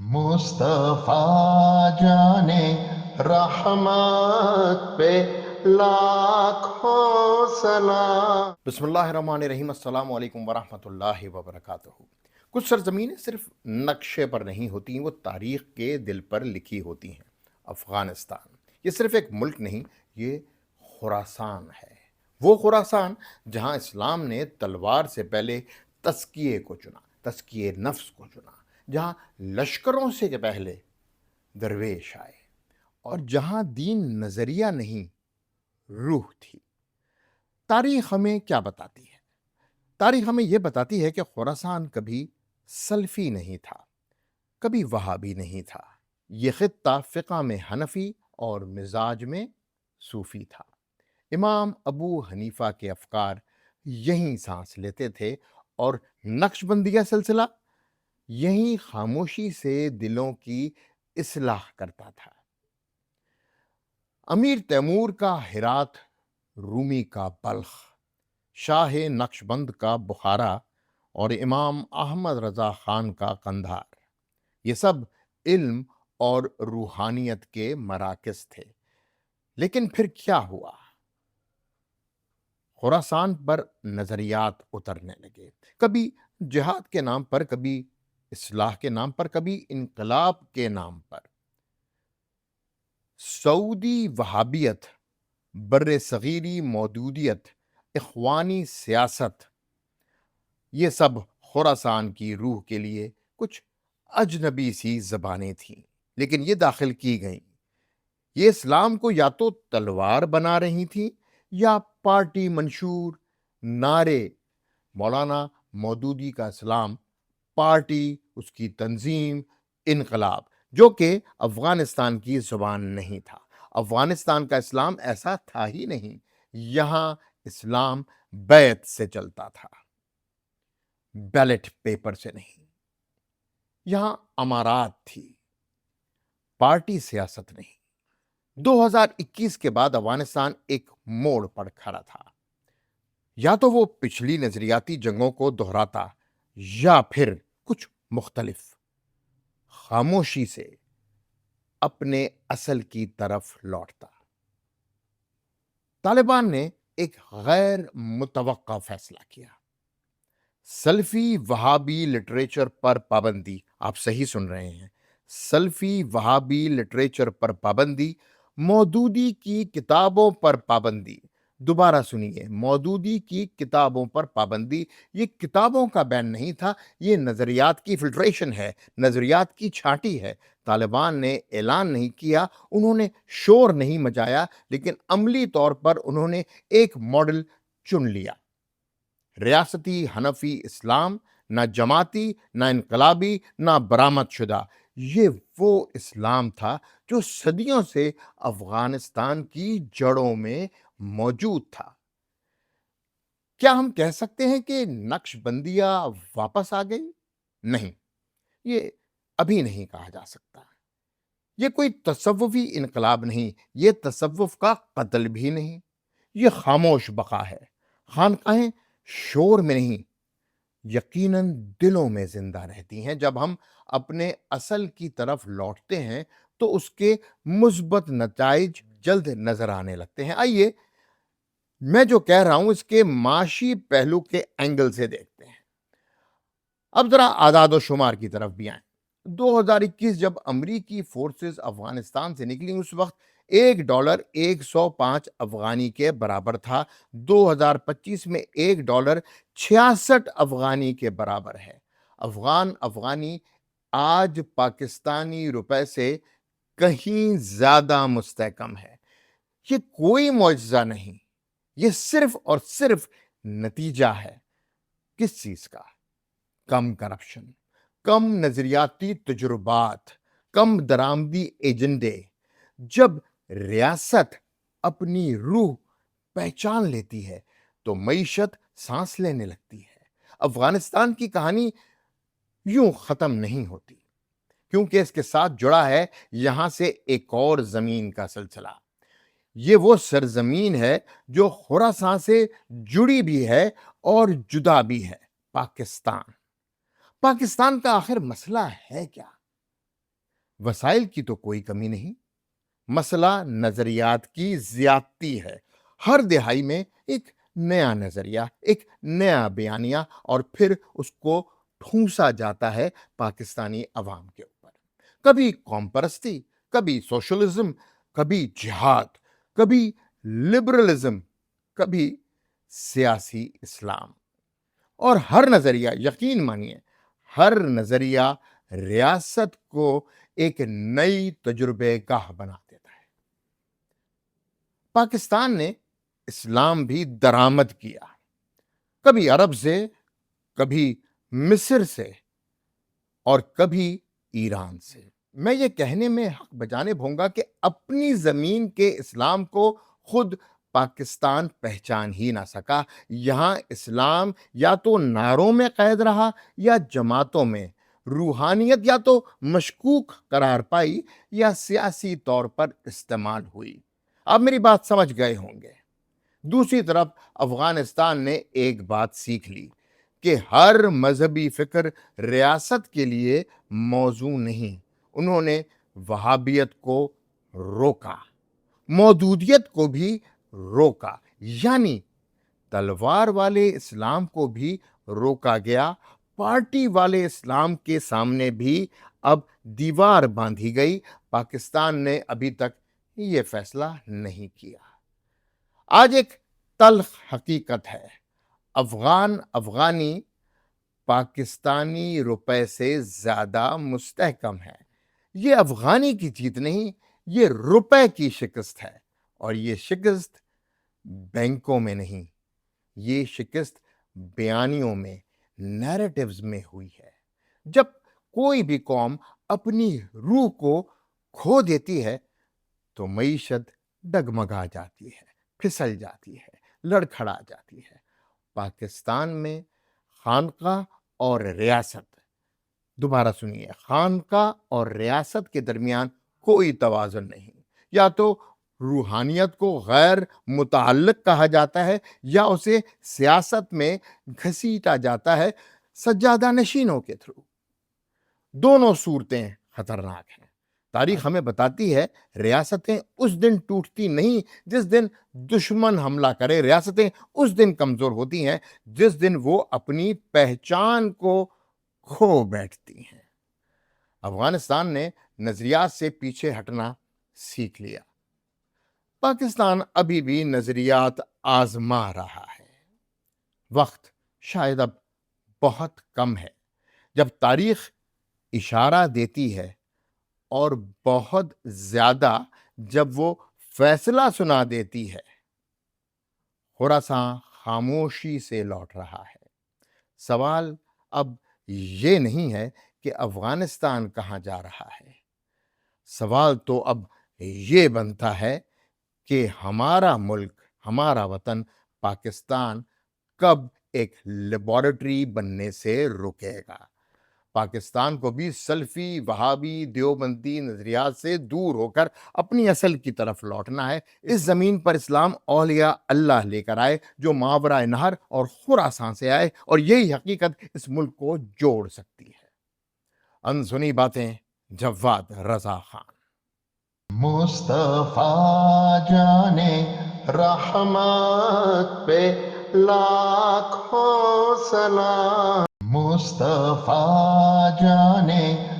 مصطفیٰ جانے رحمت پہ لاکھوں سلام۔ بسم اللہ الرحمن الرحیم۔ السلام علیکم ورحمۃ اللہ وبرکاتہ۔ کچھ سرزمینیں صرف نقشے پر نہیں ہوتی، وہ تاریخ کے دل پر لکھی ہوتی ہیں۔ افغانستان یہ صرف ایک ملک نہیں، یہ خراسان ہے۔ وہ خراسان جہاں اسلام نے تلوار سے پہلے تزکیے کو چنا، تزکیے نفس کو چنا، جہاں لشکروں سے پہلے درویش آئے، اور جہاں دین نظریہ نہیں روح تھی۔ تاریخ ہمیں کیا بتاتی ہے؟ تاریخ ہمیں یہ بتاتی ہے کہ خراسان کبھی سلفی نہیں تھا، کبھی وہابی نہیں تھا۔ یہ خطہ فقہ میں حنفی اور مزاج میں صوفی تھا۔ امام ابو حنیفہ کے افکار یہیں سانس لیتے تھے، اور نقش بندیہ سلسلہ یہیں خاموشی سے دلوں کی اصلاح کرتا تھا۔ امیر تیمور کا ہرات، رومی کا بلخ، شاہ نقش بند کا بخارا، اور امام احمد رضا خان کا قندھار، یہ سب علم اور روحانیت کے مراکز تھے۔ لیکن پھر کیا ہوا؟ خراسان پر نظریات اترنے لگے، کبھی جہاد کے نام پر، کبھی اصلاح کے نام پر، کبھی انقلاب کے نام پر۔ سعودی وہابیت، بر صغیری مودودیت، اخوانی سیاست، یہ سب خراسان کی روح کے لیے کچھ اجنبی سی زبانیں تھیں، لیکن یہ داخل کی گئیں۔ یہ اسلام کو یا تو تلوار بنا رہی تھیں یا پارٹی منشور نعرے۔ مولانا مودودی کا اسلام، پارٹی، اس کی تنظیم، انقلاب، جو کہ افغانستان کی زبان نہیں تھا۔ افغانستان کا اسلام ایسا تھا ہی نہیں۔ یہاں اسلام بیعت سے چلتا تھا، بیلٹ پیپر سے نہیں۔ یہاں امارات تھی، پارٹی سیاست نہیں۔ 2021 کے بعد افغانستان ایک موڑ پر کھڑا تھا۔ یا تو وہ پچھلی نظریاتی جنگوں کو دہراتا، یا پھر کچھ مختلف، خاموشی سے اپنے اصل کی طرف لوٹتا۔ طالبان نے ایک غیر متوقع فیصلہ کیا۔ سلفی وہابی لٹریچر پر پابندی۔ آپ صحیح سن رہے ہیں، سلفی وہابی لٹریچر پر پابندی، مودودی کی کتابوں پر پابندی۔ دوبارہ سنیے، مودودی کی کتابوں پر پابندی۔ یہ کتابوں کا بین نہیں تھا، یہ نظریات کی فلٹریشن ہے، نظریات کی چھانٹی ہے۔ طالبان نے اعلان نہیں کیا، انہوں نے شور نہیں مچایا، لیکن عملی طور پر انہوں نے ایک ماڈل چن لیا۔ ریاستی حنفی اسلام، نہ جماعتی، نہ انقلابی، نہ برآمد شدہ۔ یہ وہ اسلام تھا جو صدیوں سے افغانستان کی جڑوں میں موجود تھا۔ کیا ہم کہہ سکتے ہیں کہ نقش بندیہ واپس آ گئی؟ نہیں، یہ ابھی نہیں کہا جا سکتا۔ یہ کوئی تصوفی انقلاب نہیں، یہ تصوف کا قتل بھی نہیں، یہ خاموش بقا ہے۔ خانقاہیں شور میں نہیں، یقیناً دلوں میں زندہ رہتی ہیں۔ جب ہم اپنے اصل کی طرف لوٹتے ہیں تو اس کے مثبت نتائج جلد نظر آنے لگتے ہیں۔ آئیے میں جو کہہ رہا ہوں اس کے معاشی پہلو کے اینگل سے دیکھتے ہیں۔ اب ذرا اعداد و شمار کی طرف بھی آئیں۔ 2021 جب امریکی فورسز افغانستان سے نکلی، اس وقت $1 105 افغانی کے برابر تھا۔ 2025 میں $1 66 افغانی کے برابر ہے۔ افغانی آج پاکستانی روپے سے کہیں زیادہ مستحکم ہے۔ یہ کوئی معجزہ نہیں، یہ صرف اور صرف نتیجہ ہے۔ کس چیز کا؟ کم کرپشن، کم نظریاتی تجربات، کم درآمدی ایجنڈے۔ جب ریاست اپنی روح پہچان لیتی ہے تو معیشت سانس لینے لگتی ہے۔ افغانستان کی کہانی یوں ختم نہیں ہوتی، کیونکہ اس کے ساتھ جڑا ہے یہاں سے ایک اور زمین کا سلسلہ۔ یہ وہ سرزمین ہے جو خراسان سے جڑی بھی ہے اور جدا بھی ہے، پاکستان۔ پاکستان کا آخر مسئلہ ہے کیا؟ وسائل کی تو کوئی کمی نہیں، مسئلہ نظریات کی زیادتی ہے۔ ہر دہائی میں ایک نیا نظریہ، ایک نیا بیانیہ، اور پھر اس کو ٹھونسا جاتا ہے پاکستانی عوام کے اوپر۔ کبھی قوم پرستی، کبھی سوشلزم، کبھی جہاد، کبھی لبرلزم، کبھی سیاسی اسلام، اور ہر نظریہ، یقین مانیے، ہر نظریہ ریاست کو ایک نئی تجربے گاہ بنا دیتا ہے۔ پاکستان نے اسلام بھی درآمد کیا، کبھی عرب سے، کبھی مصر سے، اور کبھی ایران سے۔ میں یہ کہنے میں حق بجانب ہوں گا کہ اپنی زمین کے اسلام کو خود پاکستان پہچان ہی نہ سکا۔ یہاں اسلام یا تو نعروں میں قید رہا یا جماعتوں میں، روحانیت یا تو مشکوک قرار پائی یا سیاسی طور پر استعمال ہوئی۔ آپ میری بات سمجھ گئے ہوں گے۔ دوسری طرف افغانستان نے ایک بات سیکھ لی کہ ہر مذہبی فکر ریاست کے لیے موزوں نہیں۔ انہوں نے وہابیت کو روکا، مودودیت کو بھی روکا، یعنی تلوار والے اسلام کو بھی روکا گیا، پارٹی والے اسلام کے سامنے بھی اب دیوار باندھی گئی۔ پاکستان نے ابھی تک یہ فیصلہ نہیں کیا۔ آج ایک تلخ حقیقت ہے، افغانی پاکستانی روپے سے زیادہ مستحکم ہے۔ یہ افغانی کی جیت نہیں، یہ روپے کی شکست ہے، اور یہ شکست بینکوں میں نہیں، یہ شکست بیانیوں میں، نیریٹیوز میں ہوئی ہے۔ جب کوئی بھی قوم اپنی روح کو کھو دیتی ہے تو معیشت ڈگمگا جاتی ہے، پھسل جاتی ہے، لڑکھڑا جاتی ہے۔ پاکستان میں خانقاہ اور ریاست، دوبارہ سنیے، خانقاہ اور ریاست کے درمیان کوئی توازن نہیں۔ یا تو روحانیت کو غیر متعلق کہا جاتا ہے یا اسے سیاست میں گھسیٹا جاتا ہے سجادہ نشینوں کے تھرو۔ دونوں صورتیں خطرناک ہیں۔ تاریخ ہمیں بتاتی ہے ریاستیں اس دن ٹوٹتی نہیں جس دن دشمن حملہ کرے، ریاستیں اس دن کمزور ہوتی ہیں جس دن وہ اپنی پہچان کو کھو بیٹھتی ہیں۔ افغانستان نے نظریات سے پیچھے ہٹنا سیکھ لیا۔ پاکستان ابھی بھی نظریات آزما رہا ہے۔ وقت شاید اب بہت کم ہے جب تاریخ اشارہ دیتی ہے، اور بہت زیادہ جب وہ فیصلہ سنا دیتی ہے۔ خراساں خاموشی سے لوٹ رہا ہے۔ سوال اب یہ نہیں ہے کہ افغانستان کہاں جا رہا ہے، سوال تو اب یہ بنتا ہے کہ ہمارا ملک، ہمارا وطن پاکستان کب ایک لیبارٹری بننے سے رکے گا۔ پاکستان کو بھی سلفی، وہابی، دیوبندی نظریات سے دور ہو کر اپنی اصل کی طرف لوٹنا ہے۔ اس زمین پر اسلام اولیاء اللہ لے کر آئے جو ماورائے نہر اور خراساں سے آئے، اور یہی حقیقت اس ملک کو جوڑ سکتی ہے۔ انسنی باتیں، جواد رضا خان۔ مصطفیٰ جانے رحمت پہ لاکھوں سلام، مصطفیٰ جانے